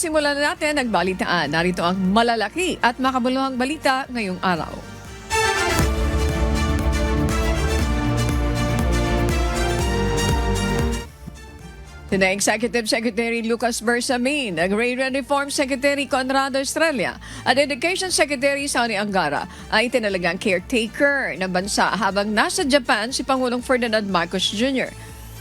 simulan na natin ang balitaan. Narito ang malalaki at makabuluhang balita ngayong araw. Sina Executive Secretary Lucas Bersamin, Agrarian Reform Secretary Conrado Estrella at Education Secretary Sonny Angara ay tinalagang caretaker ng bansa habang nasa Japan si Pangulong Ferdinand Marcos Jr.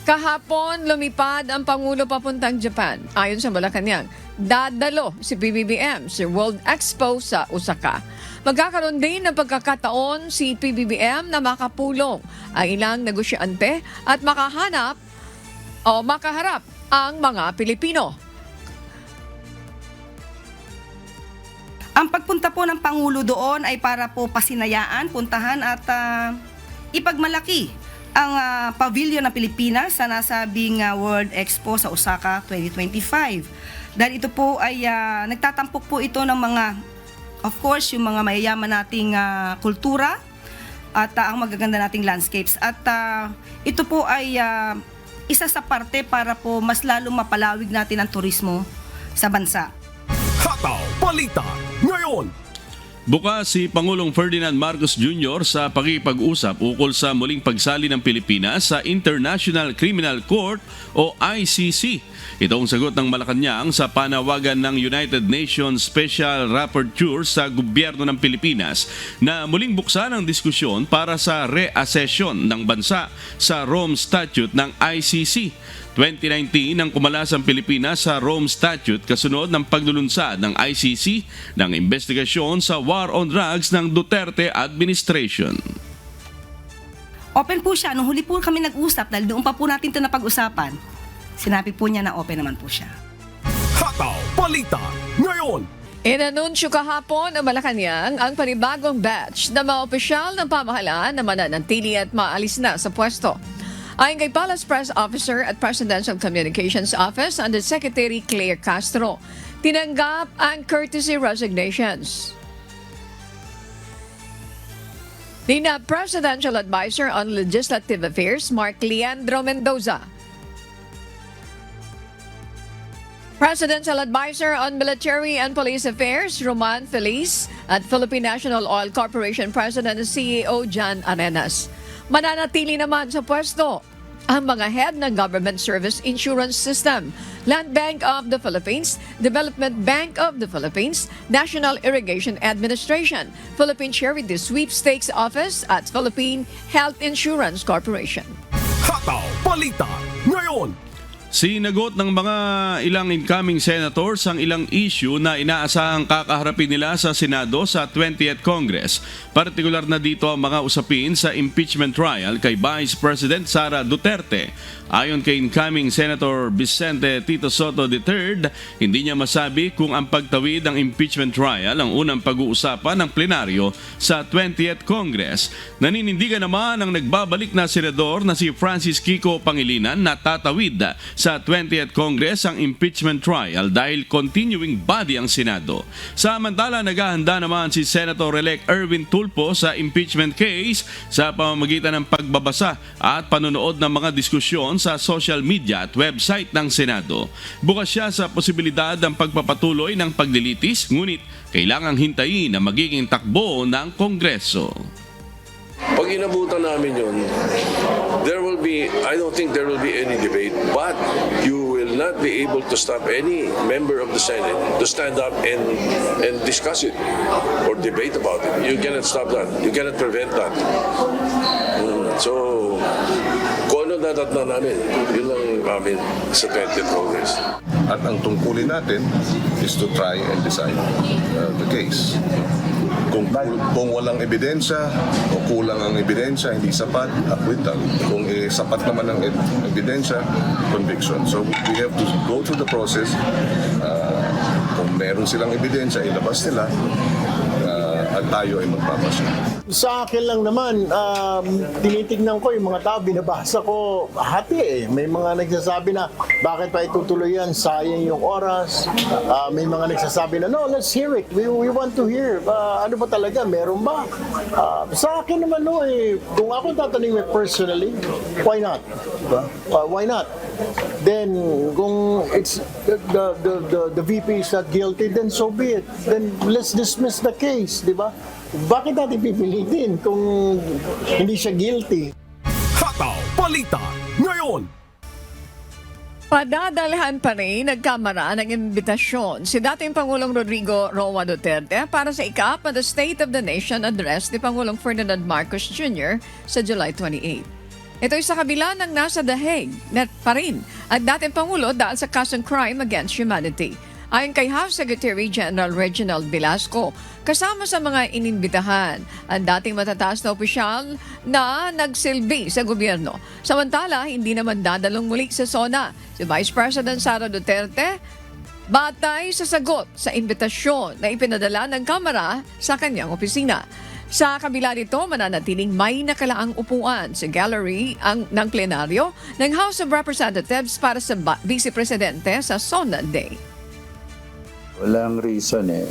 Kahapon, lumipad ang Pangulo papuntang Japan. Ayon sa Malacanang, dadalo si PBBM sa World Expo sa Osaka. Magkakaroon din ng pagkakataon si PBBM na makapulong ang ilang negosyante at makaharap ang mga Pilipino. Ang pagpunta po ng Pangulo doon ay para po pasinayaan, puntahan at ipagmalaki ang pavilion ng Pilipinas sa nasabing World Expo sa Osaka 2025. Dahil ito po ay nagtatampok po ito ng mga, of course, yung mga mayayaman nating kultura at ang magaganda nating landscapes. At ito po ay isa sa parte para po mas lalong mapalawig natin ang turismo sa bansa. Hataw Balita ngayon! Bukas si Pangulong Ferdinand Marcos Jr. sa pakikipag-usap ukol sa muling pagsali ng Pilipinas sa International Criminal Court o ICC. Ito ang sagot ng Malacanang sa panawagan ng United Nations Special Rapporteur sa gobyerno ng Pilipinas na muling buksan ang diskusyon para sa reassession ng bansa sa Rome Statute ng ICC. 2019 nang kumalas ang Pilipinas sa Rome Statute kasunod ng paglulunsad ng ICC ng investigasyon sa war on drugs ng Duterte administration. Open po siya. Nung huli po kami nag-usap, dahil doon pa po natin ito napag-usapan, sinabi po niya na open naman po siya. Hataw Balita ngayon! Inanunsyo kahapon ng Malacanang ang panibagong batch ng mga opisyal ng pamahalaan na mananatili at maalis na sa pwesto. Ayon kay Palace Press Officer at Presidential Communications Office Under Secretary Claire Castro, tinanggap ang courtesy resignations Nina Presidential Advisor on Legislative Affairs Mark Leandro Mendoza, Presidential Advisor on Military and Police Affairs Roman Feliz at Philippine National Oil Corporation President and CEO John Arenas. Mananatili naman sa pwesto ang mga head ng Government Service Insurance System, Land Bank of the Philippines, Development Bank of the Philippines, National Irrigation Administration, Philippine Charity Sweepstakes Office at Philippine Health Insurance Corporation. Hataw Balita ngayon! Sinagot ng mga ilang incoming senators ang ilang issue na inaasahang kakaharapin nila sa Senado sa 20th Congress. Partikular na dito ang mga usapin sa impeachment trial kay Vice President Sara Duterte. Ayon kay incoming Senator Vicente Tito Soto III, hindi niya masabi kung ang pagtawid ng impeachment trial ang unang pag-uusapan ng plenaryo sa 20th Congress. Naninindigan naman ang nagbabalik na senador na si Francis Kiko Pangilinan na tatawid sa 20th Congress ang impeachment trial dahil continuing body ang Senado. Samantala, naghahanda naman si Senator-elect Erwin Tulfo sa impeachment case sa pamamagitan ng pagbabasa at panonood ng mga diskusyon sa social media at website ng Senado. Bukas siya sa posibilidad ng pagpapatuloy ng paglilitis, ngunit kailangang hintayin na magiging takbo ng Kongreso. Pag inabutan namin yun, I don't think there will be any debate, but you will not be able to stop any member of the Senate to stand up and discuss it or debate about it. You cannot stop that. You cannot prevent that. So, kung ano natatna namin, yun lang namin sa 20th Congress. At ang tungkulin natin is to try and decide the case. Kung walang ebidensya o kulang ang ebidensya, hindi sapat, acquittal. Kung sapat naman ang ebidensya, conviction. So we have to go through the process. Kung meron silang ebidensya, ilabas nila at tayo ay magpapasya. Sa akin lang naman, tinitignan ko yung mga tao, binabasa ko hati eh. May mga nagsasabi na, bakit pa itutuloy yan? Sayang yung oras. May mga nagsasabi na, no, let's hear it. We want to hear. Ano ba talaga? Meron ba? Sa akin naman, no, kung ako tatanungin personally, why not? Why not? then kung it's the VP is not guilty, then so be it. Then let's dismiss the case, di ba? Bakit natin pipilitin kung hindi siya guilty? Hataw Balita ngayon. Padadalhan pa rin nagkamara ng imbitasyon si dating Pangulong Rodrigo Roa Duterte para sa ikap na the State of the Nation address ni Pangulong Ferdinand Marcos Jr. sa July 28. Ito'y sa kabila ng nasa The Hague na pa rin ang dating Pangulo dahil sa kasong crime against humanity. Ayon kay House Secretary General Reginald Velasco, kasama sa mga inimbitahan ang dating matataas na opisyal na nagsilbi sa gobyerno. Samantala, hindi naman dadalong muli sa SONA si Vice President Sara Duterte batay sa sagot sa imbitasyon na ipinadala ng Kamara sa kanyang opisina. Sa kabila nito, mananatiling may nakalaang upuan sa gallery ng plenaryo ng House of Representatives para sa Vice Presidente sa SONA Day. Walang reason eh.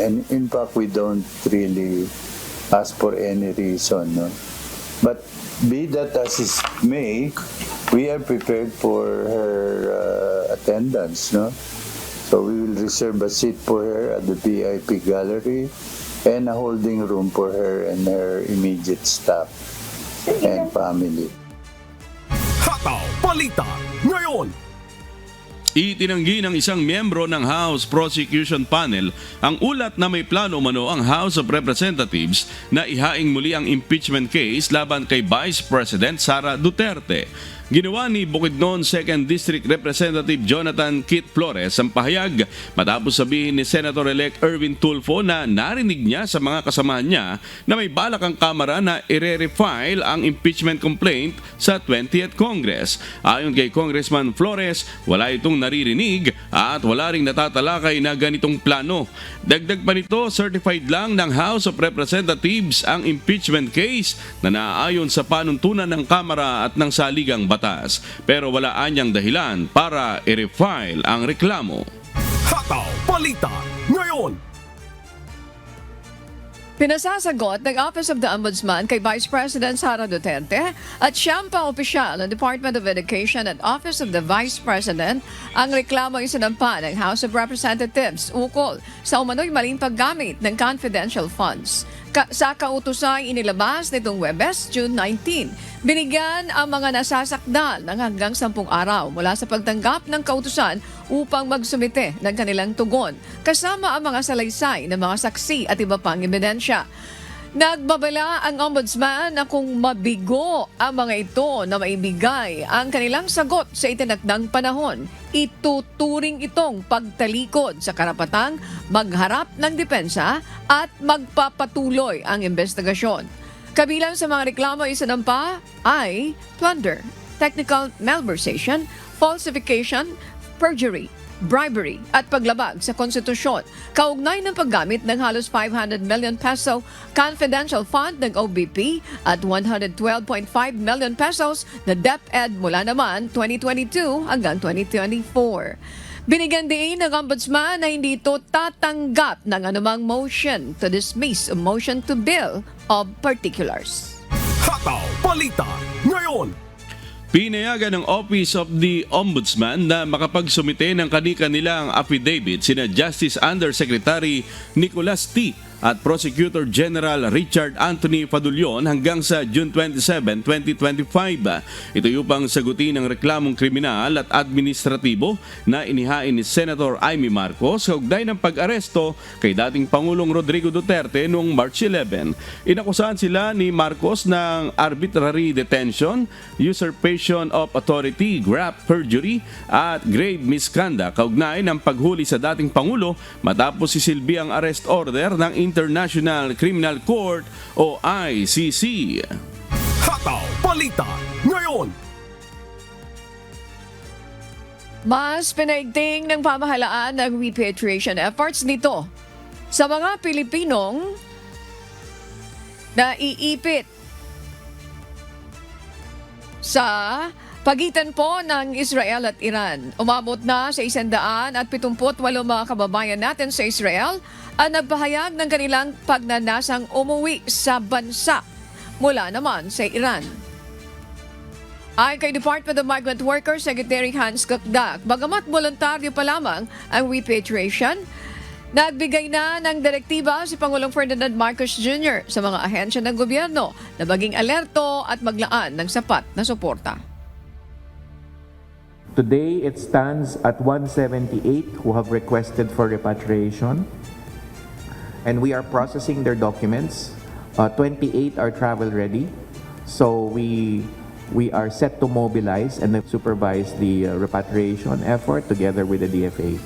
And in fact, we don't really ask for any reason. No? But be that as it may, we are prepared for her attendance. No? So we will reserve a seat for her at the VIP gallery and a holding room for her and her immediate staff and family. Hataw Balita ngayon. Itinanggi ng isang miyembro ng House Prosecution Panel ang ulat na may plano umano ang House of Representatives na ihaing muli ang impeachment case laban kay Vice President Sara Duterte. Ginawa ni Bukidnon 2nd District Representative Jonathan Kit Flores ang pahayag matapos sabihin ni Senator-elect Erwin Tulfo na narinig niya sa mga kasamahan niya na may balak ang Kamara na i-refile ang impeachment complaint sa 20th Congress. Ayon kay Congressman Flores, wala itong naririnig at wala ring natatalakay na ganitong plano. Dagdag pa nito, certified lang ng House of Representatives ang impeachment case na naaayon sa panuntunan ng Kamara at ng saligang batas. Pero wala anyang dahilan para i-refile ang reklamo. Hataw Balita ngayon. Pinasasagot ng Office of the Ombudsman kay Vice President Sara Duterte at siyam pa opisyal ng Department of Education at Office of the Vice President ang reklamo isinampa ng House of Representatives ukol sa umano'y maling paggamit ng confidential funds. Sa kautusang inilabas nitong Webes, June 19, binigyan ang mga nasasakdal ng hanggang 10 araw mula sa pagtanggap ng kautusan upang magsumite ng kanilang tugon, kasama ang mga salaysay ng mga saksi at iba pang ebidensya. Nagbabala ang Ombudsman na kung mabigo ang mga ito na maibigay ang kanilang sagot sa itinakdang panahon, ituturing itong pagtalikod sa karapatang magharap ng depensa at magpapatuloy ang investigasyon. Kabilang sa mga reklamo isinampa ay plunder, technical malversation, falsification, perjury, bribery at paglabag sa konstitusyon, kaugnay ng paggamit ng halos 500 million peso confidential fund ng OBP at 112.5 million pesos na DepEd mula naman 2022 hanggang 2024. Binigyan din ng Ombudsman na hindi ito tatanggap ng anumang motion to dismiss o motion to bill of particulars. Hataw Balita ngayon. Pinayagan ng Office of the Ombudsman na makapagsumite ng kani-kanilang affidavit sina Justice Undersecretary Nicolas T. at Prosecutor General Richard Anthony Fadulion hanggang sa June 27, 2025. Ito upang sagutin ang reklamong kriminal at administratibo na inihain ni Senator Amy Marcos kaugnay ng pag-aresto kay dating Pangulong Rodrigo Duterte noong March 11. Inakusahan sila ni Marcos ng arbitrary detention, usurpation of authority, graft perjury at grave misconduct kaugnay ng paghuli sa dating Pangulo matapos sisilbi ang arrest order ng International Criminal Court o ICC. Hataw Balita ngayon. Mas pinaigting ng pamahalaan ng repatriation efforts nito sa mga Pilipinong naiipit sa pagitan po ng Israel at Iran. Umabot na sa 178 mga kababayan natin sa Israel ang nagpahayag ng kanilang pagnanasang umuwi sa bansa mula naman sa Iran. Ay kay Department of Migrant Workers Secretary Hans Kakdak, bagamat voluntaryo pa lamang ang repatriation, nagbigay na ng direktiba si Pangulong Ferdinand Marcos Jr. sa mga ahensya ng gobyerno na maging alerto at maglaan ng sapat na suporta. Today, it stands at 178 who have requested for repatriation, and we are processing their documents. 28 are travel ready, so we are set to mobilize and supervise the repatriation effort together with the DFA.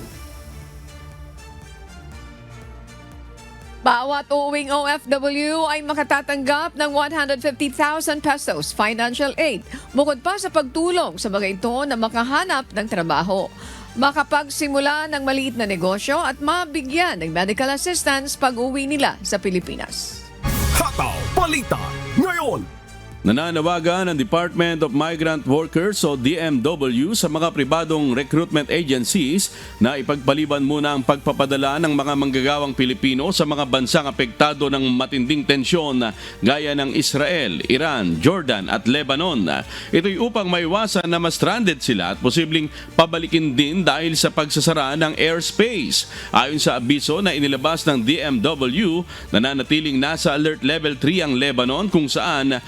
Bawat uuwing OFW ay makatatanggap ng 150,000 pesos financial aid, bukod pa sa pagtulong sa mga ito na makahanap ng trabaho, makapagsimula ng maliit na negosyo at mabigyan ng medical assistance pag-uwi nila sa Pilipinas. Hataw Balita ngayon. Nananawagan ng Department of Migrant Workers o DMW sa mga pribadong recruitment agencies na ipagpaliban muna ang pagpapadala ng mga manggagawang Pilipino sa mga bansang apektado ng matinding tensyon gaya ng Israel, Iran, Jordan at Lebanon. Ito'y upang maiwasan na ma-stranded sila at posibleng pabalikin din dahil sa pagsasara ng airspace. Ayon sa abiso na inilabas ng DMW, nananatiling nasa Alert Level 3 ang Lebanon kung saan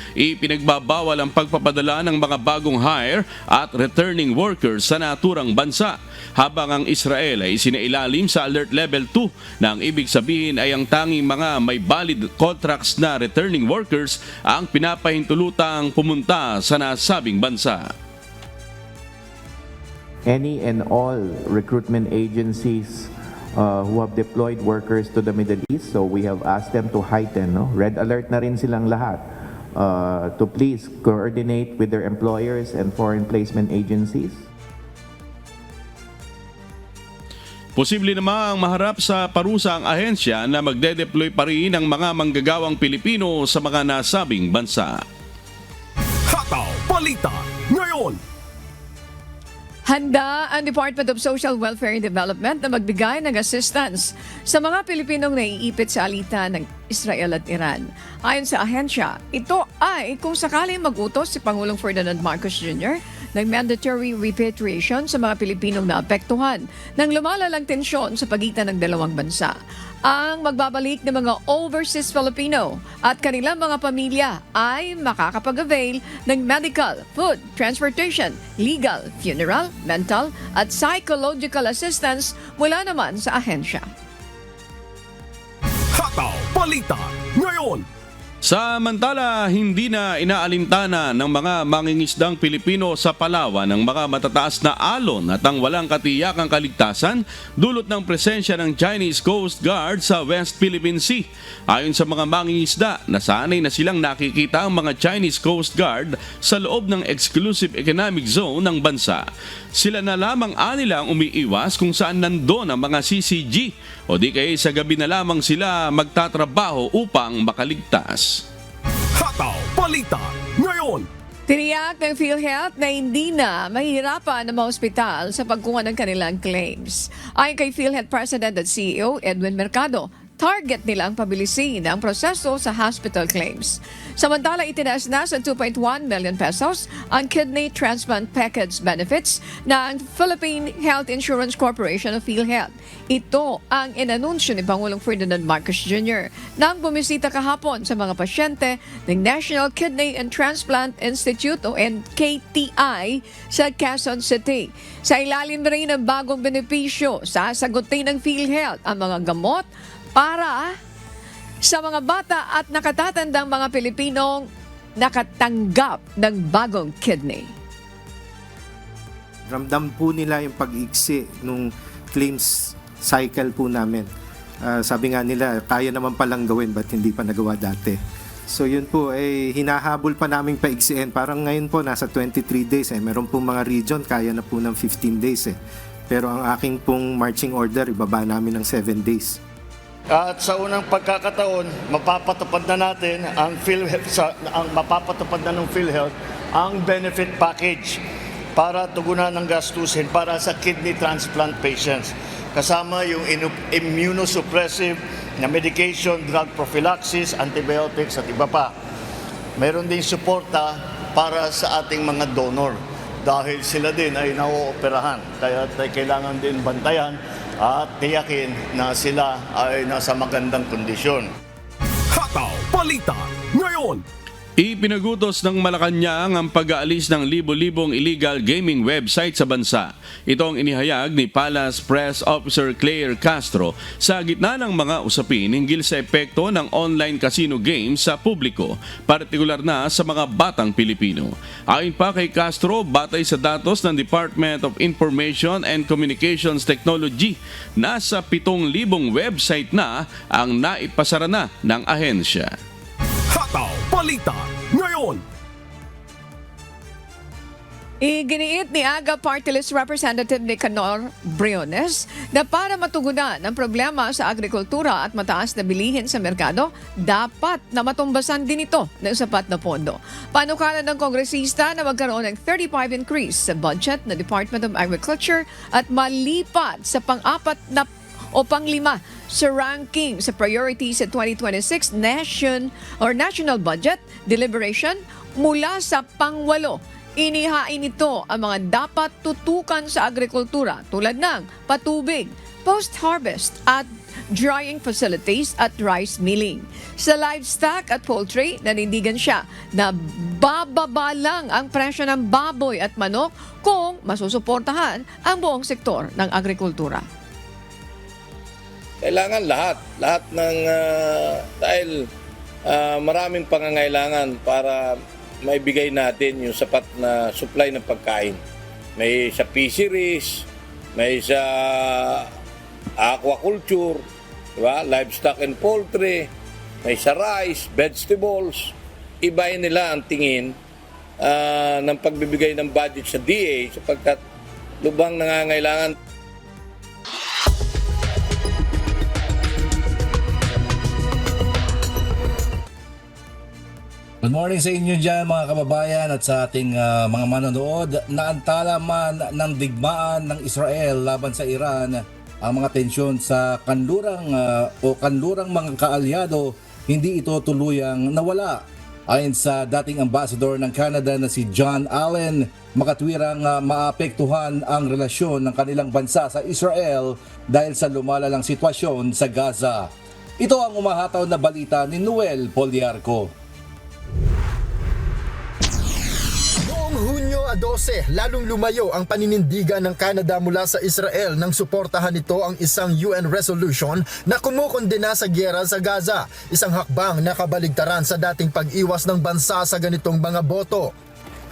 pinagbabawal ang pagpapadala ng mga bagong hire at returning workers sa naturang bansa, habang ang Israel ay sinailalim sa Alert Level 2 na ang ibig sabihin ay ang tanging mga may valid contracts na returning workers ang pinapahintulutang pumunta sa nasabing bansa. Any and all recruitment agencies who have deployed workers to the Middle East, so we have asked them to heighten, red alert na rin silang lahat, to please coordinate with their employers and foreign placement agencies. Posible namang maharap sa parusa ang ahensya na magde-deploy pa rin ang mga manggagawang Pilipino sa mga nasabing bansa. Hataw Balita ngayon. Handa ang Department of Social Welfare and Development na magbigay ng assistance sa mga Pilipinong naiipit sa alitan ng Israel at Iran. Ayon sa ahensya, ito ay kung sakaling mag-utos si Pangulong Ferdinand Marcos Jr. ng mandatory repatriation sa mga Pilipinong naapektuhan ng lumalalang tensyon sa pagitan ng dalawang bansa. Ang magbabalik ng mga overseas Filipino at kanilang mga pamilya ay makakapag-avail ng medical, food, transportation, legal, funeral, mental at psychological assistance mula naman sa ahensya. Hataw Balita ngayon. Samantala, hindi na inaalintana ng mga mangingisdang Pilipino sa Palawan ang mga matataas na alon at ang walang katiyakang kaligtasan dulot ng presensya ng Chinese Coast Guard sa West Philippine Sea. Ayon sa mga mangingisda, nasanay na silang nakikita ang mga Chinese Coast Guard sa loob ng exclusive economic zone ng bansa. Sila na lamang anilang umiiwas kung saan nandoon ang mga CCG o di kaya sa gabi na lamang sila magtatrabaho upang makaligtas. Hataw Balita ngayon. Tiniyak ng PhilHealth na hindi na mahihirapan ng mga ospital sa pagkuha ng kanilang claims. Ayon kay PhilHealth President at CEO Edwin Mercado, target nila ang pabilisin ang proseso sa hospital claims. Samantala, itinaas na sa 2.1 million pesos ang kidney transplant package benefits ng Philippine Health Insurance Corporation of PhilHealth. Ito ang inanunsyo ni Pangulong Ferdinand Marcos Jr. nang bumisita kahapon sa mga pasyente ng National Kidney and Transplant Institute o NKTI sa Quezon City. Sa ilalim rin ng bagong benepisyo, sasagutin ng PhilHealth ang mga gamot para sa mga bata at nakatatandang mga Pilipinong nakatanggap ng bagong kidney. Ramdam po nila yung pag-iksi nung claims cycle po namin. Sabi nga nila, kaya naman palang gawin, ba't hindi pa nagawa dati? So yun po, hinahabol pa namin paiksiin. Parang ngayon po, nasa 23 days. Meron po mga region, kaya na po ng 15 days. Pero ang aking pong marching order, ibaba namin ng 7 days. At sa unang pagkakataon, mapapatupad na natin ang mapapatupad na ng PhilHealth ang benefit package para tugunan ng gastusin para sa kidney transplant patients. Kasama yung immunosuppressive na medication, drug prophylaxis, antibiotics at iba pa. Meron ding suporta para sa ating mga donor dahil sila din ay nauoperahan. Kaya kailangan din bantayan at tiyakin na sila ay nasa magandang kondisyon. Hataw Balita ngayon. Ipinagutos ng Malacanang ang pag-aalis ng libo-libong illegal gaming website sa bansa. Ito ang inihayag ni Palace Press Officer Claire Castro sa gitna ng mga usapin hinggil sa epekto ng online casino games sa publiko, partikular na sa mga batang Pilipino. Ayon pa kay Castro, batay sa datos ng Department of Information and Communications Technology, nasa 7,000 website na ang naipasara na ng ahensya. Hataw Balita ngayon. Iginiit ni AGA Party List Representative Nicanor Briones na para matugunan ang problema sa agrikultura at mataas na bilihin sa merkado, dapat na matumbasan din ito ng sapat na pondo. Panukala ng kongresista na magkaroon ng 35 increase sa budget ng Department of Agriculture at malipat sa pang-apat na o pang-5 sa ranking sa priority sa 2026 national budget deliberation mula sa pang-8. Inihain ito ang mga dapat tutukan sa agrikultura tulad ng patubig, post-harvest at drying facilities at rice milling. Sa livestock at poultry, nanindigan siya na bababa lang ang presyo ng baboy at manok kung masusuportahan ang buong sektor ng agrikultura. Kailangan lahat ng dahil maraming pangangailangan para maibigay natin yung sapat na supply ng pagkain. May sa fisheries, may sa aquaculture, diba? Livestock and poultry, may sa rice, vegetables. Ibahin nila ang tingin ng pagbibigay ng budget sa DA sapagkat lubhang nangangailangan. Good morning sa inyo dyan mga kababayan at sa ating mga manonood. Naantala man ng digmaan ng Israel laban sa Iran ang mga tensyon sa kanlurang mga kaalyado, hindi ito tuluyang nawala. Ayon sa dating ambassador ng Canada na si John Allen, makatwirang maapektuhan ang relasyon ng kanilang bansa sa Israel dahil sa lumalalang sitwasyon sa Gaza. Ito ang umahataw na balita ni Noel Poliarco. Noong Hunyo 12, lalong lumayo ang paninindigan ng Canada mula sa Israel nang suportahan nito ang isang UN resolution na kumukondena sa giyera sa Gaza, isang hakbang na kabaligtaran sa dating pag-iwas ng bansa sa ganitong mga boto.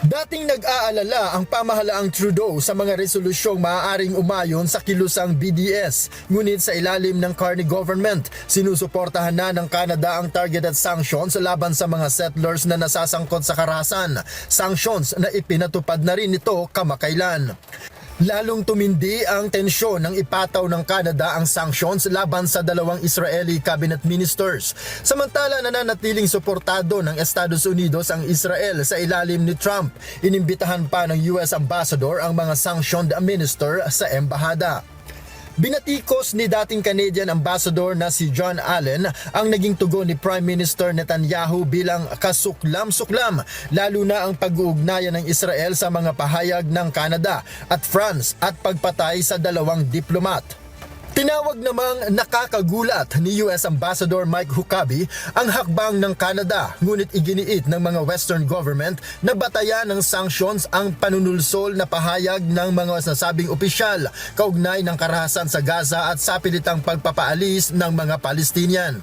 Dating nag-aalala ang pamahalaang Trudeau sa mga resolusyong maaaring umayon sa kilusang BDS. Ngunit sa ilalim ng Carney government, sinusuportahan na ng Canada ang targeted sanctions laban sa mga settlers na nasasangkot sa karahasan. Sanctions na ipinatupad na rin ito kamakailan. Lalong tumindi ang tensyon nang ipataw ng Canada ang sanctions laban sa dalawang Israeli cabinet ministers. Samantala nananatiling suportado ng Estados Unidos ang Israel sa ilalim ni Trump. Inimbitahan pa ng US Ambassador ang mga sanctioned minister sa embahada. Binatikos ni dating Canadian Ambassador na si John Allen ang naging tugon ni Prime Minister Netanyahu bilang kasuklam-suklam, lalo na ang pag-uugnayan ng Israel sa mga pahayag ng Canada at France at pagpatay sa dalawang diplomat. Tinawag namang nakakagulat ni US Ambassador Mike Huckabee ang hakbang ng Canada, ngunit iginiit ng mga Western government na batayan ng sanctions ang panunulsol na pahayag ng mga nasabing opisyal kaugnay ng karahasan sa Gaza at sapilitang pagpapaalis ng mga Palestinian.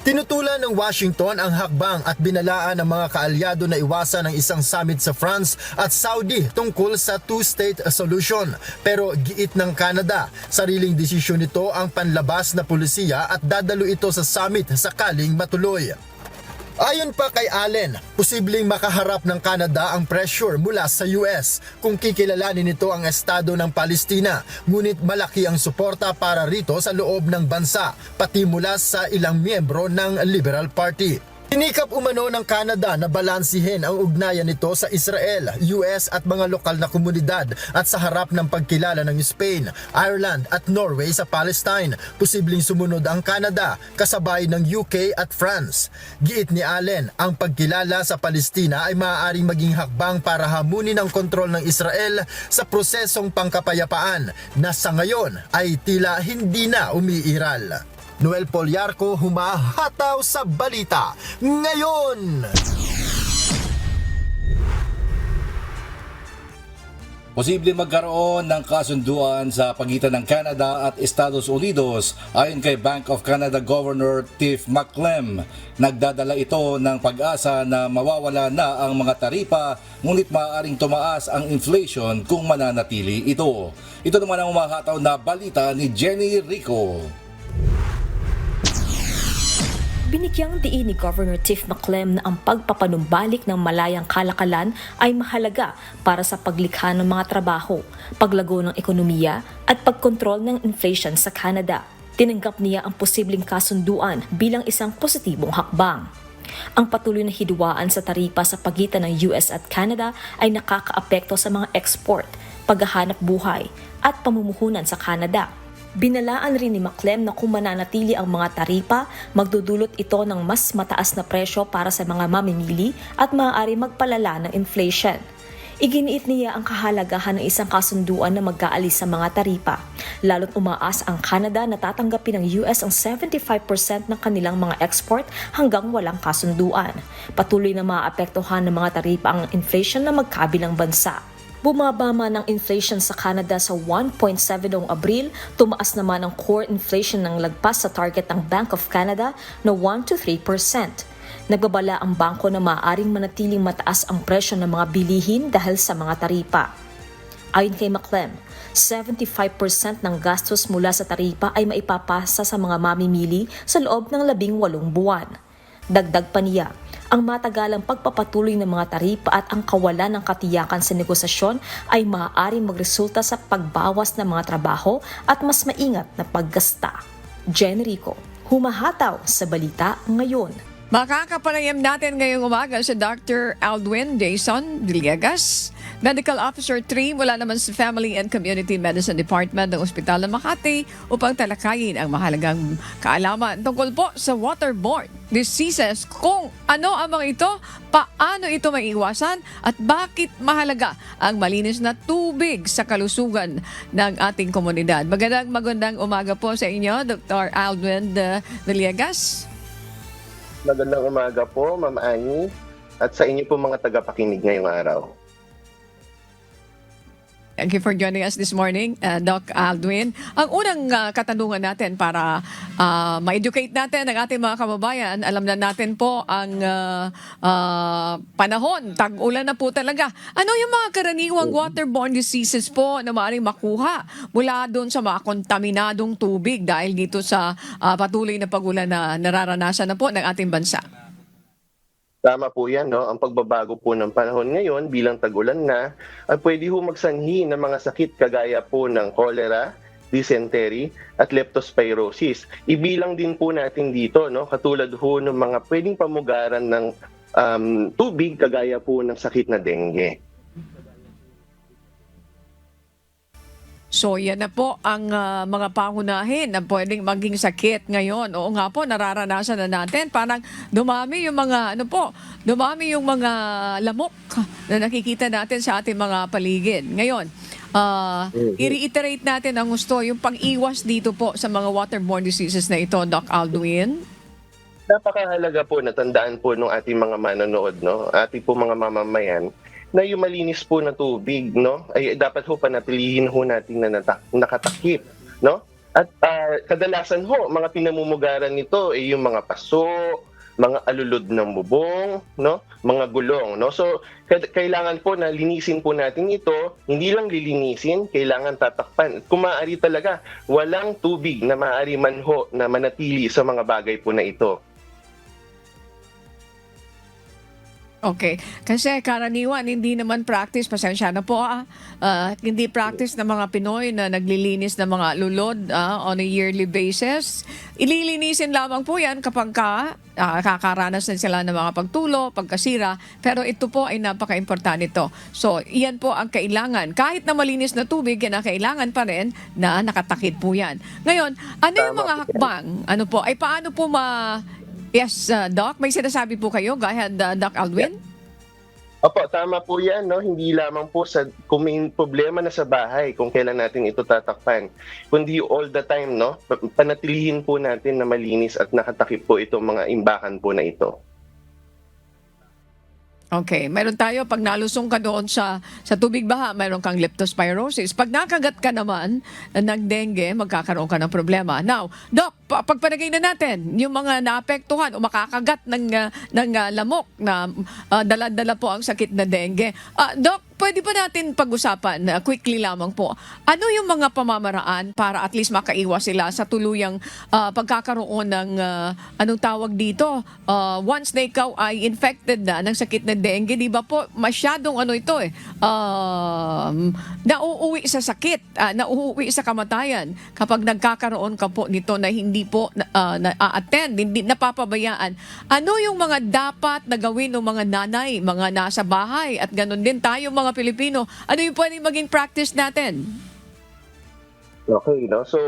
Tinutulan ng Washington ang hakbang at binalaan ng mga kaalyado na iwasan ang isang summit sa France at Saudi tungkol sa two-state solution. Pero giit ng Canada, sariling desisyon nito ang panlabas na pulisiya at dadalo ito sa summit sakaling matuloy. Ayon pa kay Allen, posibleng makaharap ng Canada ang pressure mula sa US kung kikilalanin nito ang estado ng Palestina, ngunit malaki ang suporta para rito sa loob ng bansa, pati mula sa ilang miyembro ng Liberal Party. Tinikap umano ng Canada na balansihin ang ugnayan nito sa Israel, US at mga lokal na komunidad at sa harap ng pagkilala ng Spain, Ireland at Norway sa Palestine. Posibleng sumunod ang Canada kasabay ng UK at France. Giit ni Allen, ang pagkilala sa Palestina ay maaaring maging hakbang para hamunin ang kontrol ng Israel sa prosesong pangkapayapaan na sa ngayon ay tila hindi na umiiral. Noel Poliarco, humahataw sa balita ngayon. Posible magkaroon ng kasunduan sa pagitan ng Canada at Estados Unidos ayon kay Bank of Canada Governor Tiff Macklem. Nagdadala ito ng pag-asa na mawawala na ang mga taripa ngunit maaaring tumaas ang inflation kung mananatili ito. Ito naman ang umahataw na balita ni Jenny Rico. Binigyang diin ni Governor Tiff Macklem na ang pagpapanumbalik ng malayang kalakalan ay mahalaga para sa paglikha ng mga trabaho, paglago ng ekonomiya at pagkontrol ng inflation sa Canada. Tinanggap niya ang posibleng kasunduan bilang isang positibong hakbang. Ang patuloy na hidwaan sa taripa sa pagitan ng US at Canada ay nakakaapekto sa mga export, paghahanap buhay at pamumuhunan sa Canada. Binalaan rin ni Macklem na kung mananatili ang mga taripa, magdudulot ito ng mas mataas na presyo para sa mga mamimili at maaari magpalala ng inflation. Iginiit niya ang kahalagahan ng isang kasunduan na mag-aalis sa mga taripa, lalo't umaas ang Canada na tatanggapin ng US ang 75% ng kanilang mga export hanggang walang kasunduan. Patuloy na maapektuhan ng mga taripa ang inflation na magkabilang bansa. Bumaba man ang inflation sa Canada sa 1.7 noong Abril, tumaas naman ang core inflation ng lagpas sa target ng Bank of Canada na 1 to 3%. Nagbabala ang bangko na maaaring manatiling mataas ang presyo ng mga bilihin dahil sa mga taripa. Ayon kay Macklem, 75% ng gastos mula sa taripa ay maipapasa sa mga mamimili sa loob ng 18 buwan. Dagdag pa niya, ang matagalang pagpapatuloy ng mga taripa at ang kawalan ng katiyakan sa negosasyon ay maaaring magresulta sa pagbawas ng mga trabaho at mas maingat na paggasta. Jen Rico, humahataw sa balita ngayon. Makakapanayam natin ngayong umaga sa Dr. Aldwin Jason Villegas, Medical Officer 3 mula naman sa Family and Community Medicine Department ng Ospital ng Makati upang talakayin ang mahalagang kaalaman tungkol po sa waterborne diseases, kung ano ang mga ito, paano ito maiiwasan at bakit mahalaga ang malinis na tubig sa kalusugan ng ating komunidad. Magandang umaga po sa inyo, Dr. Aldwin Villegas. Magandang umaga po, Ma'am Annie, at sa inyo po mga tagapakinig ngayong araw. Thank you for joining us this morning, Doc Aldwin. Ang unang katanungan natin para ma-educate natin ang ating mga kababayan, alam na natin po ang panahon, tag-ulan na po talaga. Ano yung mga karaniwang waterborne diseases po na maaaring makuha mula doon sa mga kontaminadong tubig dahil dito sa patuloy na pag-ulan na nararanasan na po ng ating bansa? Tama po yan, no? Ang pagbabago po ng panahon ngayon bilang tag-ulan na ay pwede ho magsanhi ng mga sakit kagaya po ng cholera, dysentery at leptospirosis. Ibilang din po natin dito, no? Katulad ho ng mga pwedeng pamugaran ng tubig kagaya po ng sakit na dengue. So yan na po ang mga pangunahin na pwedeng maging sakit ngayon. Oo nga po, nararanasan na natin. Parang dumami yung mga dumami yung mga lamok na nakikita natin sa ating mga paligid. Ngayon, i-reiterate natin ang gusto, yung pang-iwas dito po sa mga waterborne diseases na ito, Doc Aldwin. Napakahalaga po na tandaan po ng ating mga manonood, no? Ating po mga mamamayan, na yung malinis po na tubig, no, ay dapat ho panatilihin ho natin na nakatakip, no? At kadalasan ho, mga pinamumugaran nito ay yung mga paso, mga alulod ng bubong, no, mga gulong, no. So kailangan po na linisin po natin ito, hindi lang lilinisin, kailangan tatakpan. Kung maaari talaga, walang tubig na maaari man ho na manatili sa mga bagay po na ito. Okay. Kasi karaniwan, hindi naman practice, pasensya na po hindi practice ng mga Pinoy na naglilinis ng mga lulod on a yearly basis. Ililinisin lamang po yan kapag kakaranas na sila ng mga pagtulo, pagkasira. Pero ito po ay napaka-importante ito. So, iyan po ang kailangan. Kahit na malinis na tubig, yan ang kailangan pa rin na nakatakip po yan. Ngayon, ano yung mga hakbang? Ano po? Ay paano po Yes, Doc, may sinasabi po kayo. Go ahead, Doc Aldwin. Opo, tama po yan. No? Hindi lamang po kung may problema na sa bahay, kung kailan natin ito tatakpan, kundi all the time, no? Panatilihin po natin na malinis at nakatakip po itong mga imbakan po na ito. Okay, meron tayo pag nalusong ka doon sa tubig baha, meron kang leptospirosis. Pag nakagat ka naman ng dengue, magkakaroon ka ng problema. Now, Doc, pagpanagay na natin yung mga naapektuhan o makakagat ng lamok na dala-dala po ang sakit na dengue. Doc, pwede ba natin pag-usapan quickly lamang po? Ano yung mga pamamaraan para at least makaiwas sila sa tuluyang pagkakaroon ng anong tawag dito? Once na ikaw ay infected na ng sakit na dengue, di ba po masyadong nauuwi sa sakit, nauuwi sa kamatayan kapag nagkakaroon ka po nito na hindi po na-attend, hindi napapabayaan. Ano yung mga dapat na gawin ng mga nanay, mga nasa bahay at ganun din tayo mga Pilipino? Ano yung pwedeng maging practice natin? Okay, no? So,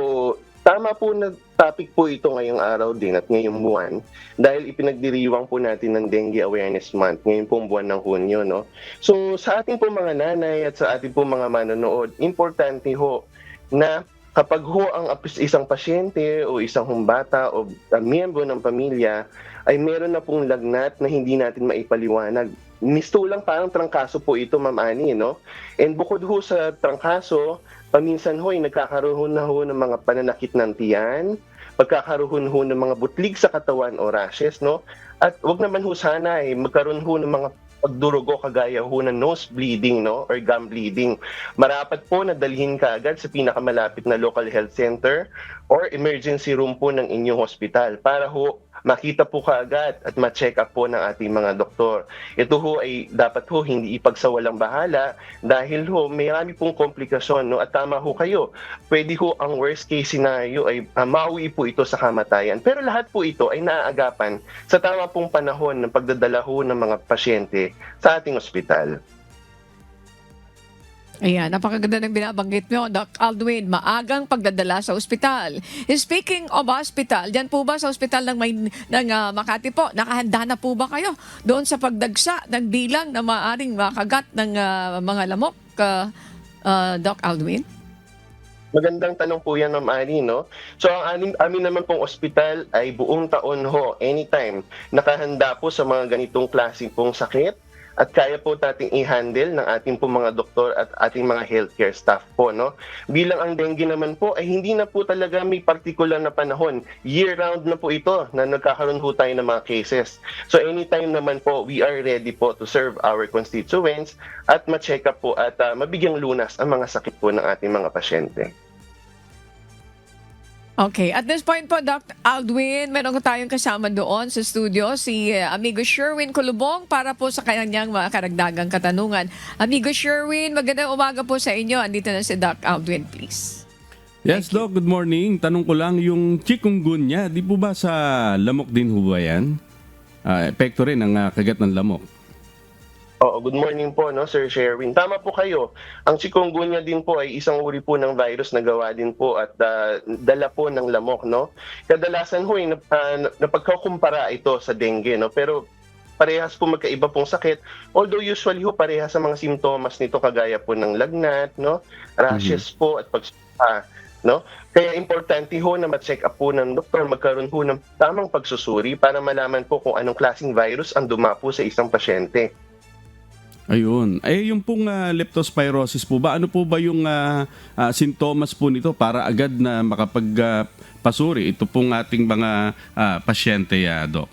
tama po na topic po ito ngayong araw din at ngayong buwan dahil ipinagdiriwang po natin ng Dengue Awareness Month ngayong pong buwan ng Hunyo. No? So, sa ating po mga nanay at sa ating po mga manonood, importante ho na kapag ho ang isang pasyente o isang bata o miyembro ng pamilya ay meron na pong lagnat na hindi natin maipaliwanag. Mistulang parang trangkaso po ito, Ma'am Ani, no? And bukod ho sa trangkaso, paminsan ho ay nagkakaroon na ho ng mga pananakit ng tiyan, pagkakaroon ho ng mga butlig sa katawan o rashes, no? At wag naman ho sana ay magkaroon ho ng mga pagdurugo kagaya ho ng nose bleeding, no? Or gum bleeding. Marapat po na dalhin ka agad sa pinakamalapit na local health center or emergency room po ng inyong hospital para ho makita po kaagad at ma-check up po ng ating mga doktor. Ito ho ay dapat ho hindi ipagsawalang bahala dahil ho marami pong komplikasyon, no? At tama ho kayo, pwede ho ang worst case scenario ay mauwi po ito sa kamatayan. Pero lahat po ito ay naaagapan sa tama pong panahon ng pagdadala ho ng mga pasyente sa ating ospital. Ayan, napakaganda ng binabanggit nyo, Doc Aldwin, maagang pagdadala sa ospital. Speaking of hospital, dyan po ba sa ospital ng Makati po, nakahanda na po ba kayo doon sa pagdagsa ng bilang na maaaring makagat ng mga lamok, Doc Aldwin? Magandang tanong po yan, Ma'am Ani, no? So, ang amin naman pong ospital ay buong taon ho, anytime, nakahanda po sa mga ganitong klase pong sakit. At kaya po nating i-handle ng ating po mga doktor at ating mga healthcare staff po, no? Bilang ang dengue naman po ay hindi na po talaga may particular na panahon. Year-round na po ito na nagkakaroon po tayo ng mga cases. So anytime naman po, we are ready po to serve our constituents at ma-check up po at mabigyang lunas ang mga sakit po ng ating mga pasyente. Okay, at this point po, Dr. Aldwin, meron ko tayong kasama doon sa studio, si Amigo Sherwin Kulubong para po sa kanyang mga karagdagang katanungan. Amigo Sherwin, magandang umaga po sa inyo. Andito na si Dr. Aldwin, please. Yes, Doc, good morning. Tanong ko lang, yung chikungunya, di po ba sa lamok din ho ba yan? Epekto rin ang kagat ng lamok. Oo, good morning po, no, Sir Sherwin. Tama po kayo. Ang chikungunya din po ay isang uri po ng virus na gawa din po at dala po ng lamok, no? Kadalasan ho ay napagkukumpara ito sa dengue, no? Pero parehas po magkaiba pong sakit. Although usually ho parehas sa mga simptomas nito kagaya po ng lagnat, no? Rashes po at pagsuka, no? Kaya importante ho na ma-check up po ng doktor, magkaroon ho ng tamang pagsusuri para malaman po kung anong klaseng virus ang dumapo sa isang pasyente. Ayun. Yung pong leptospirosis po ba, ano po ba yung sintomas po nito para agad na makapagpasuri ito pong ating mga pasyente, Doc?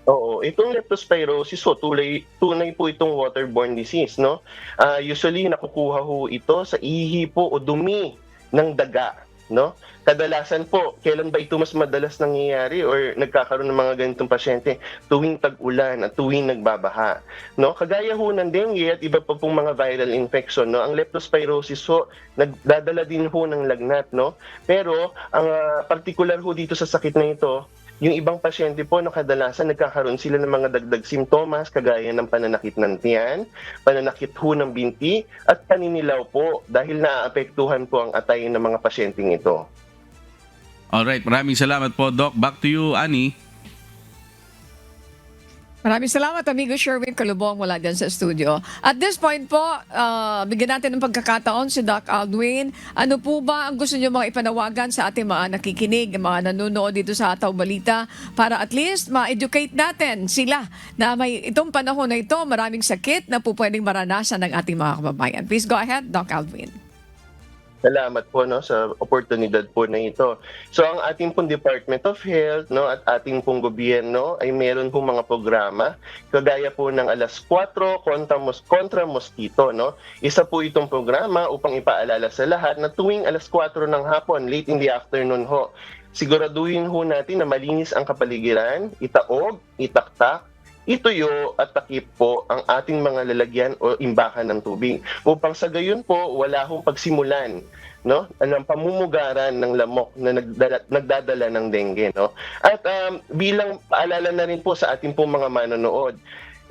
Oo, itong leptospirosis tunay po itong waterborne disease, no? Usually nakukuha ho ito sa ihi po o dumi ng daga, no? Kadalasan po, kailan ba ito mas madalas nangyayari or nagkakaroon ng mga ganitong pasyente? Tuwing tag-ulan at tuwing nagbabaha, no? Kagaya ho ng dengue at iba pa pong mga viral infection, no? Ang leptospirosis ho, nagdadala din ho ng lagnat, no? Pero ang particular ho dito sa sakit na ito, yung ibang pasyente po, no, kadalasan nagkakaroon sila ng mga dagdag simptomas kagaya ng pananakit ng tiyan, pananakit ho ng binti, at paninilaw po dahil naaapektuhan po ang atay ng mga pasyenteng ito. Alright, maraming salamat po, Doc. Back to you, Annie. Maraming salamat, amigo Sherwin Kalubong mula dyan sa studio. At this point po, bigyan natin ng pagkakataon si Doc Aldwin. Ano po ba ang gusto niyo mga ipanawagan sa ating mga nakikinig, mga nanonood dito sa Hataw Balita para at least ma-educate natin sila na may itong panahon na ito, maraming sakit na po pwedeng maranasan ng ating mga kababayan. Please go ahead, Doc Aldwin. Salamat po, no, sa oportunidad po na ito. So ang ating pong Department of Health, no, at ating pong gobyerno ay meron pong mga programa kagaya po ng alas 4 kontra mosquito, no. Isa po itong programa upang ipaalala sa lahat na tuwing alas 4 ng hapon, late in the afternoon ho, siguraduhin ho natin na malinis ang kapaligiran, itaog, itaktak, ituyo at takip po ang ating mga lalagyan o imbakan ng tubig upang sa gayon po wala hong pagsimulan, no, ng pamumugaran ng lamok na nagdadala ng dengue, no. At bilang paalala na rin po sa ating pong mga manonood,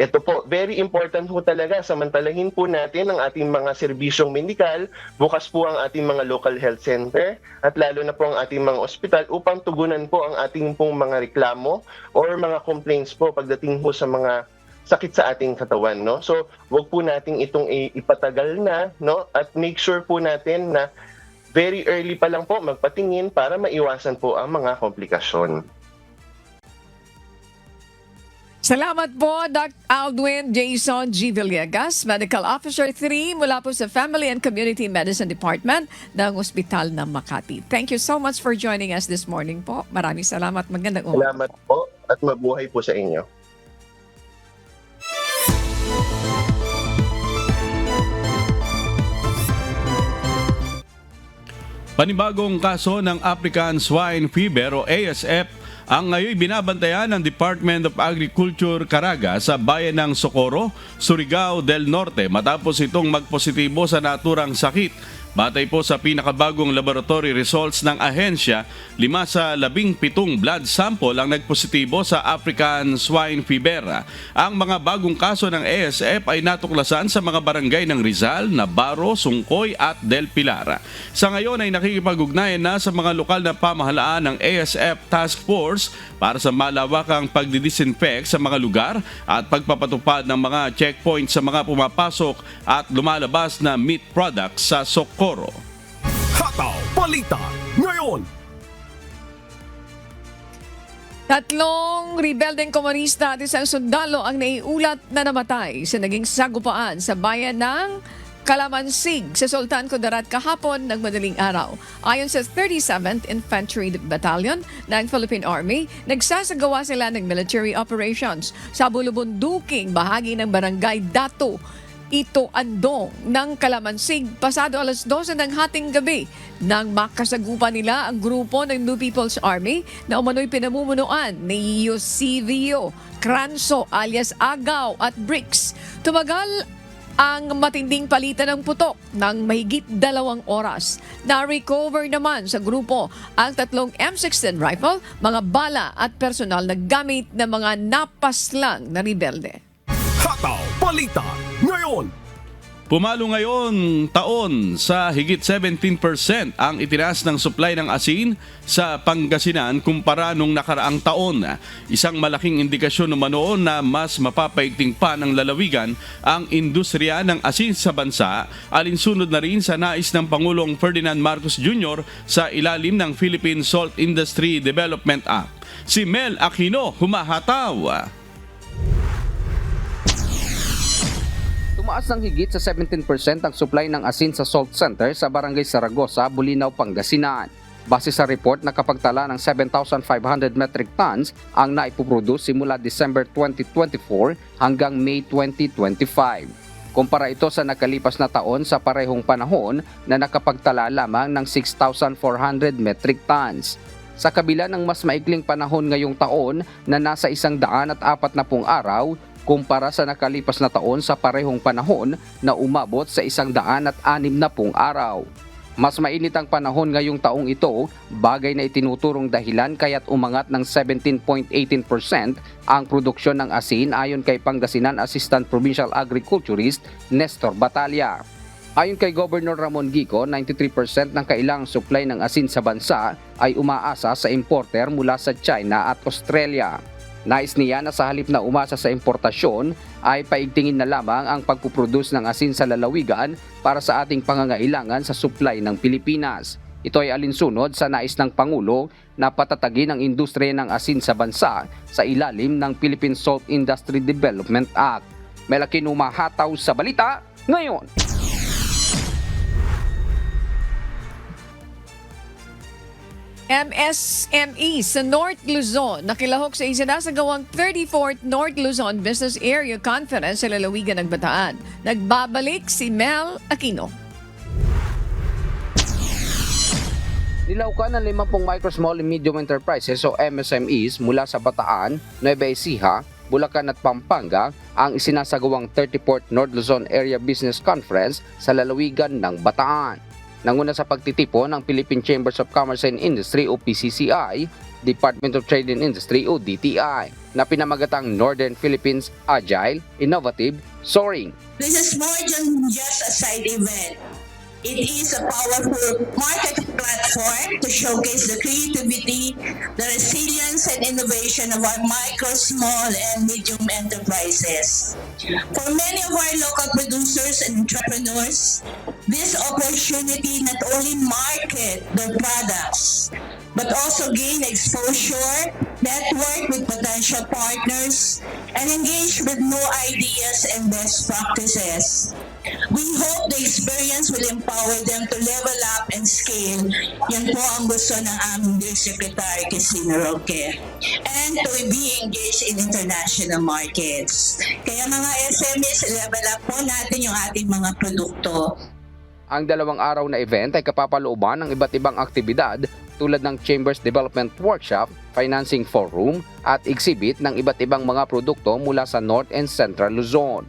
ito po, very important po talaga, samantalahin po natin ang ating mga serbisyong medikal, bukas po ang ating mga local health center at lalo na po ang ating mga ospital upang tugunan po ang ating pong mga reklamo or mga complaints po pagdating po sa mga sakit sa ating katawan, no. So, wag po nating itong ipatagal na, no, at make sure po natin na very early pa lang po magpatingin para maiwasan po ang mga komplikasyon. Salamat po, Dr. Aldwin Jason G. Villegas, Medical Officer 3 mula po sa Family and Community Medicine Department ng Ospital ng Makati. Thank you so much for joining us this morning po. Maraming salamat. Magandang umaga. Salamat po at mabuhay po sa inyo. Panibagong kaso ng African Swine Fever o ASF ang ngayon binabantayan ng Department of Agriculture Caraga sa bayan ng Socorro, Surigao del Norte matapos itong magpositibo sa naturang sakit. Batay po sa pinakabagong laboratory results ng ahensya, 5 sa 17 blood sample ang nagpositibo sa African Swine Fever. Ang mga bagong kaso ng ASF ay natuklasan sa mga barangay ng Rizal, Navarro, Sungkoy at Del Pilar. Sa ngayon ay nakikipag-ugnayan na sa mga lokal na pamahalaan ng ASF Task Force para sa malawakang pagdidisinfect sa mga lugar at pagpapatupad ng mga checkpoints sa mga pumapasok at lumalabas na meat products sa Socorro. Hataw Balita ngayon. Tatlong rebeldeng komunista at isang sundalo ang naiulat na namatay sa naging sagupaan sa bayan ng Kalamansig sa Sultan Kudarat kahapon ng madaling araw. Ayon sa 37th Infantry Battalion ng Philippine Army, nagsasagawa sila ng military operations sa bulubunduking bahagi ng barangay Dato, Ito Andong ng Kalamansig pasado alas 12 ng hating gabi nang makasagupa nila ang grupo ng New People's Army na umano'y pinamumunuan ni Eusebio Cranso alias Agaw at Bricks. Tumagal ang matinding palitan ng putok ng mahigit 2 oras. Na-recover naman sa grupo ang 3 M16 rifle, mga bala at personal na gamit ng mga napaslang na rebelde. Hataw Balita ngayon. Pumalo ngayon taon sa higit 17% ang itinaas ng supply ng asin sa Pangasinan kumpara nung nakaraang taon. Isang malaking indikasyon naman na mas mapapaigting pa ng lalawigan ang industriya ng asin sa bansa, alinsunod na rin sa nais ng Pangulong Ferdinand Marcos Jr. sa ilalim ng Philippine Salt Industry Development Act. Si Mel Aquino humahataw. Tumaas ng higit sa 17% ang supply ng asin sa salt center sa Barangay Saragosa, Bulinaw, Pangasinan. Base sa report, nakapagtala ng 7,500 metric tons ang naipoproduce simula December 2024 hanggang May 2025. Kumpara ito sa nakalipas na taon sa parehong panahon na nakapagtala lamang ng 6,400 metric tons. Sa kabila ng mas maikling panahon ngayong taon na nasa 140 araw, kumpara sa nakalipas na taon sa parehong panahon na umabot sa 160 araw. Mas mainit ang panahon ngayong taong ito, bagay na itinuturong dahilan kaya't umangat ng 17.18% ang produksyon ng asin ayon kay Pangasinan Assistant Provincial Agriculturist Nestor Batalla. Ayon kay Governor Ramon Gico, 93% ng kailangang supply ng asin sa bansa ay umaasa sa importer mula sa China at Australia. Nais niya na sa halip na umasa sa importasyon ay paigtingin na lamang ang pagpuproduce ng asin sa lalawigan para sa ating pangangailangan sa supply ng Pilipinas. Ito ay alinsunod sa nais ng Pangulo na patatagin ang industriya ng asin sa bansa sa ilalim ng Philippine Salt Industry Development Act. Malaki numahataw sa balita ngayon. MSME sa North Luzon nakilahok sa isinasagawang 34th North Luzon Business Area Conference sa lalawigan ng Bataan. Nagbabalik si Mel Aquino. Nilaukan ng 50 micro, small and medium enterprises o MSMEs mula sa Bataan, Nueva Ecija, Bulacan at Pampanga ang isinasagawang 34th North Luzon Area Business Conference sa lalawigan ng Bataan. Nanguna sa pagtitipon ng Philippine Chambers of Commerce and Industry o PCCI, Department of Trade and Industry o DTI, na pinamagatang Northern Philippines Agile, Innovative, Soaring. This is more than just a side event. It is a powerful market platform to showcase the creativity, the resilience, and innovation of our micro, small, and medium enterprises. For many of our local producers and entrepreneurs, this opportunity not only market their products, but also gain exposure, network with potential partners, and engage with new ideas and best practices. We hope the experience will empower them to level up and scale. Yan po ang gusto ng aming Dear Secretary Cristina Roque. And to be engaged in international markets. Kaya mga SMEs, level up po natin yung ating mga produkto. Ang 2 araw na event ay kapapalooban ng iba't ibang aktibidad tulad ng Chambers Development Workshop, Financing Forum at exhibit ng iba't ibang mga produkto mula sa North and Central Luzon.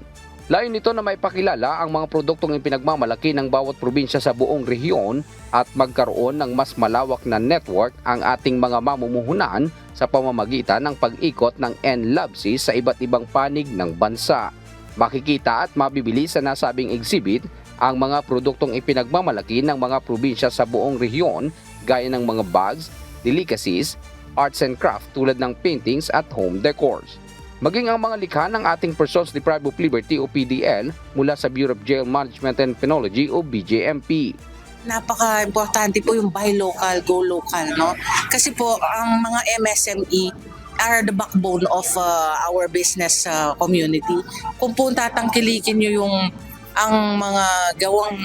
Layon nito na may pakilala ang mga produktong ipinagmamalaki ng bawat probinsya sa buong rehiyon at magkaroon ng mas malawak na network ang ating mga mamumuhunan sa pamamagitan ng pag-ikot ng NLABSI sa iba't ibang panig ng bansa. Makikita at mabibili sa nasabing exhibit ang mga produktong ipinagmamalaki ng mga probinsya sa buong rehiyon gaya ng mga bags, delicacies, arts and craft tulad ng paintings at home decors. Maging ang mga likha ng ating Persons Deprived of Liberty o PDL mula sa Bureau of Jail Management and Penology o BJMP. Napaka-importante po yung buy local, go local, no? Kasi po ang mga MSME are the backbone of our business community. Kung po tatangkilikin nyo ang mga gawang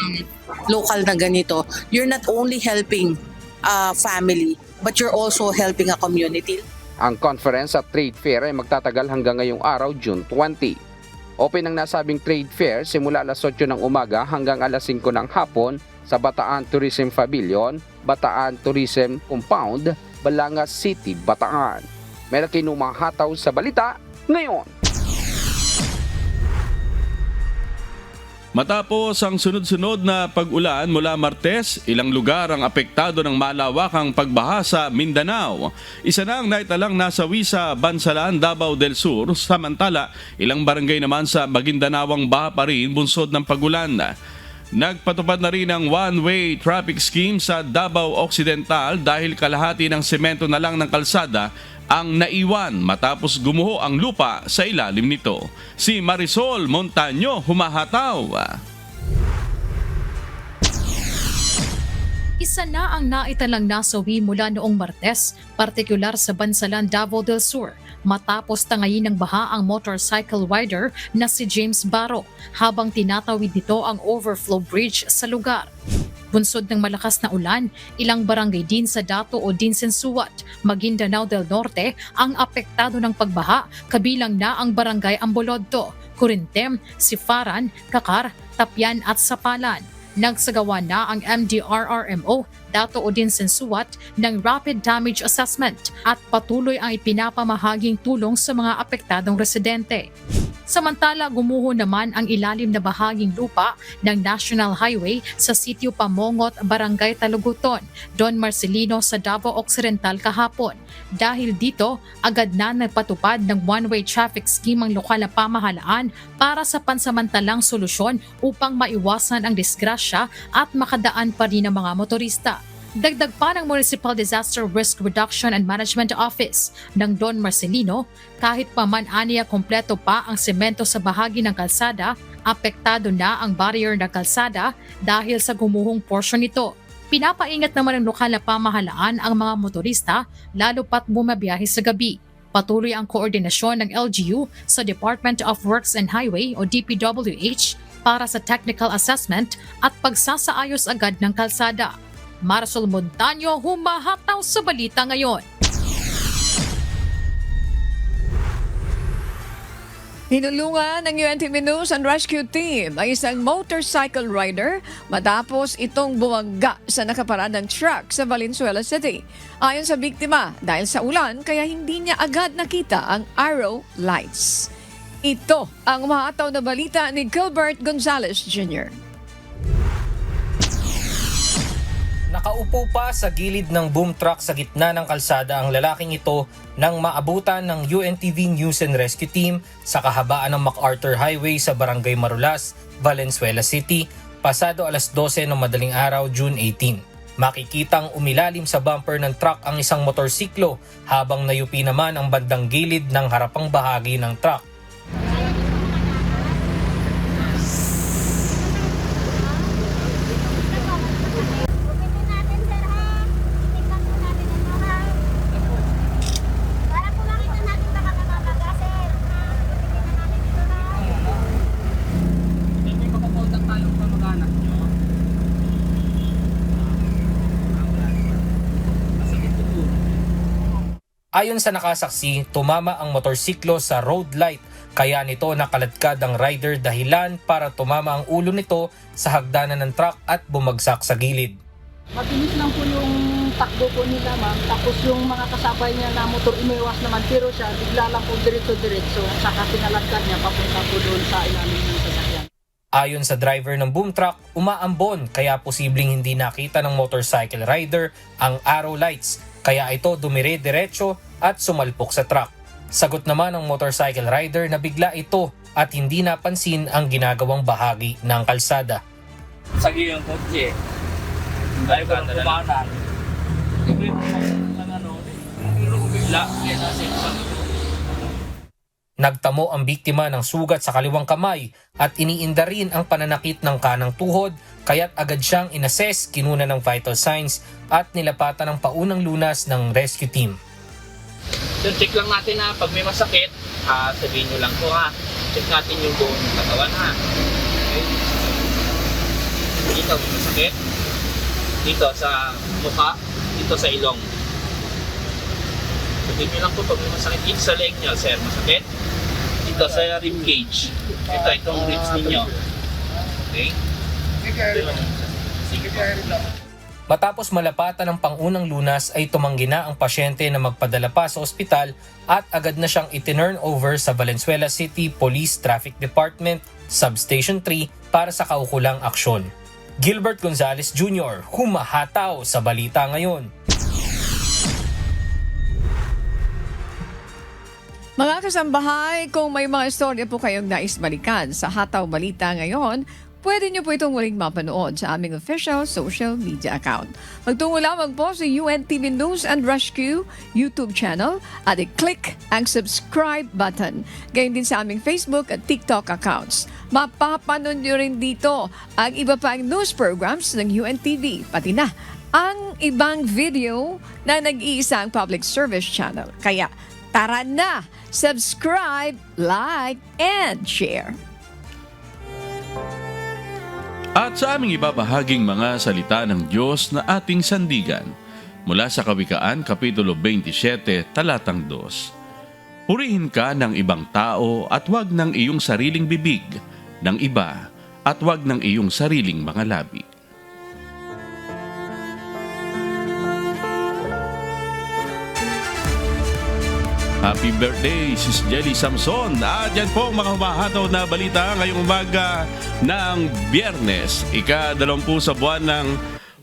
local na ganito, you're not only helping a family, but you're also helping a community. Ang conference at trade fair ay magtatagal hanggang ngayong araw, June 20. Open ang nasabing trade fair simula alas 8 ng umaga hanggang alas 5 ng hapon sa Bataan Tourism Pavilion, Bataan Tourism Compound, Balangas City, Bataan. Malaki numahataw sa balita ngayon. Matapos ang sunod-sunod na pag-ulan mula Martes, ilang lugar ang apektado ng malawakang pagbaha sa Mindanao. Isa na ang naitalang nasawi sa Bansalan, Davao del Sur, samantala ilang barangay naman sa Maguindanao ang baha pa rin bunsod ng pag-ulan. Nagpatupad na rin ang one-way traffic scheme sa Davao Occidental dahil kalahati ng semento na lang ng kalsada ang naiwan matapos gumuho ang lupa sa ilalim nito. Si Marisol Montaño humahataw. Isa na ang naitalang nasawi mula noong Martes, partikular sa Bansalan, Davao del Sur, matapos tangayin ng baha ang motorcycle rider na si James Barro habang tinatawid nito ang overflow bridge sa lugar. Bunsod ng malakas na ulan, ilang barangay din sa Dato o Dinsensuat, Maguindanao del Norte ang apektado ng pagbaha, kabilang na ang barangay Ambolodto, Corintem, Sifaran, Kakar, Tapyan at Sapalan. Nagsagawa na ang MDRRMO, Dato Odin Sensuat, ng Rapid Damage Assessment at patuloy ang ipinapamahaging tulong sa mga apektadong residente. Samantala, gumuho naman ang ilalim na bahaging lupa ng National Highway sa sitio Pamongot, Barangay Taluguton, Don Marcelino sa Davao Occidental kahapon. Dahil dito, agad na nagpatupad ng one-way traffic scheme ang lokal na pamahalaan para sa pansamantalang solusyon upang maiwasan ang disgrasya at makadaan pa rin ang mga motorista. Dagdag pa ng Municipal Disaster Risk Reduction and Management Office ng Don Marcelino, kahit pa man aniya kompleto pa ang semento sa bahagi ng kalsada, apektado na ang barrier ng kalsada dahil sa gumuhong porsyon nito. Pinapaingat naman ng lokal na pamahalaan ang mga motorista lalo pat bumabiyahe sa gabi. Patuloy ang koordinasyon ng LGU sa Department of Works and Highway o DPWH para sa technical assessment at pagsasaayos agad ng kalsada. Marisol Montaño, humahataw sa balita ngayon. Hinulungan ng UNTV News and Rescue Team ang isang motorcycle rider matapos itong bumangga sa nakaparadang truck sa Valenzuela City. Ayon sa biktima, dahil sa ulan kaya hindi niya agad nakita ang arrow lights. Ito ang umahataw na balita ni Gilbert Gonzalez Jr. Nakaupo pa sa gilid ng boom truck sa gitna ng kalsada ang lalaking ito nang maabutan ng UNTV News and Rescue Team sa kahabaan ng MacArthur Highway sa Barangay Marulas, Valenzuela City, pasado alas 12 ng madaling araw, June 18. Makikitang umilalim sa bumper ng truck ang isang motorsiklo habang nayupi naman ang bandang gilid ng harapang bahagi ng truck. Ayon sa nakasaksi, tumama ang motorsiklo sa road light kaya nito nakaladkad ang rider dahilan para tumama ang ulo nito sa hagdanan ng truck at bumagsak sa gilid. Mabilis lang po yung takbo po nila ma'am, tapos yung mga kasabay niya na motor umiwas naman pero siya bigla lang po diretso-diretso saka pinaladkad niya papunta po doon sa ilalim ng sasakyan. Ayon sa driver ng boom truck, umaambon kaya posibleng hindi nakita ng motorcycle rider ang arrow lights kaya ito dumire-diretso at sumalpok sa truck. Sagot naman ng motorcycle rider na bigla ito at hindi napansin ang ginagawang bahagi ng kalsada. Sagi yung kotse. Ayaw ka ng kumanan. Bigla. Nagtamo ang biktima ng sugat sa kaliwang kamay at iniinda rin ang pananakit ng kanang tuhod kaya't agad siyang inassess, kinuna ng vital signs at nilapatan ng paunang lunas ng rescue team. So check lang natin na pag may masakit, sabihin nyo lang po ha. Check natin yung buong katawan ha. Okay. Dito may masakit. Dito sa mukha. Dito sa ilong. Sabihin nyo lang po pag may masakit. Dito sa leg nyo, sir, masakit. Dito sa rib cage. Itong ribs ninyo. Okay? Sige po. Matapos malapatan ng pangunang lunas ay tumanggi na ang pasyente na magpadala pa sa ospital at agad na siyang itinurn over sa Valenzuela City Police Traffic Department Substation 3 para sa kaukulang aksyon. Gilbert Gonzalez Jr., humahataw sa balita ngayon. Mga kasambahay, kung may mga istorya po kayong nais balikan sa Hataw Balita ngayon, pwede niyo po itong muling mapanood sa aming official social media account. Magtungo lamang po sa UNTV News and Rescue YouTube channel at i-click ang subscribe button. Gayon din sa aming Facebook at TikTok accounts. Mapapanood niyo rin dito ang iba pang news programs ng UNTV, pati na ang ibang video na nag-iisang public service channel. Kaya tara na! Subscribe, like, and share. At sa aming ibabahaging mga salita ng Diyos na ating sandigan, mula sa Kawikaan, Kapitulo 27, Talatang 2. Purihin ka ng ibang tao at wag ng iyong sariling bibig, ng iba at wag ng iyong sariling mga labi. Happy birthday, Sis Jelly Samson. At yan po ang mga humahataw na balita ngayong umaga ng Biyernes, ika-20 sa buwan ng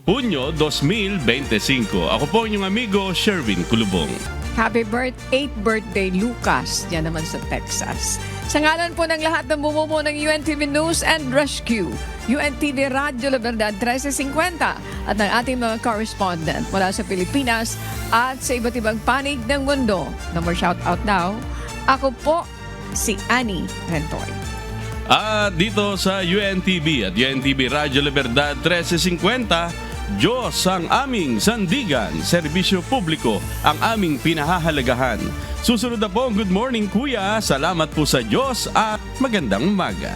Hunyo 2025. Ako po inyong amigo, Sherwin Kulubong. Happy 8th birthday, Lucas, yan naman sa Texas. Sa ngalan po ng lahat ng bumubuo ng UNTV News and Rescue, UNTV Radyo La Verdad 1350 at ng ating mga correspondent mula sa Pilipinas at sa iba't ibang panig ng mundo. Number shout out now, ako po si Annie Rentoy. At dito sa UNTV at UNTV Radyo La Verdad 1350, Diyos ang aming sandigan, serbisyo publiko ang aming pinahahalagahan. Susunod na po, good morning kuya, salamat po sa Diyos at magandang umaga.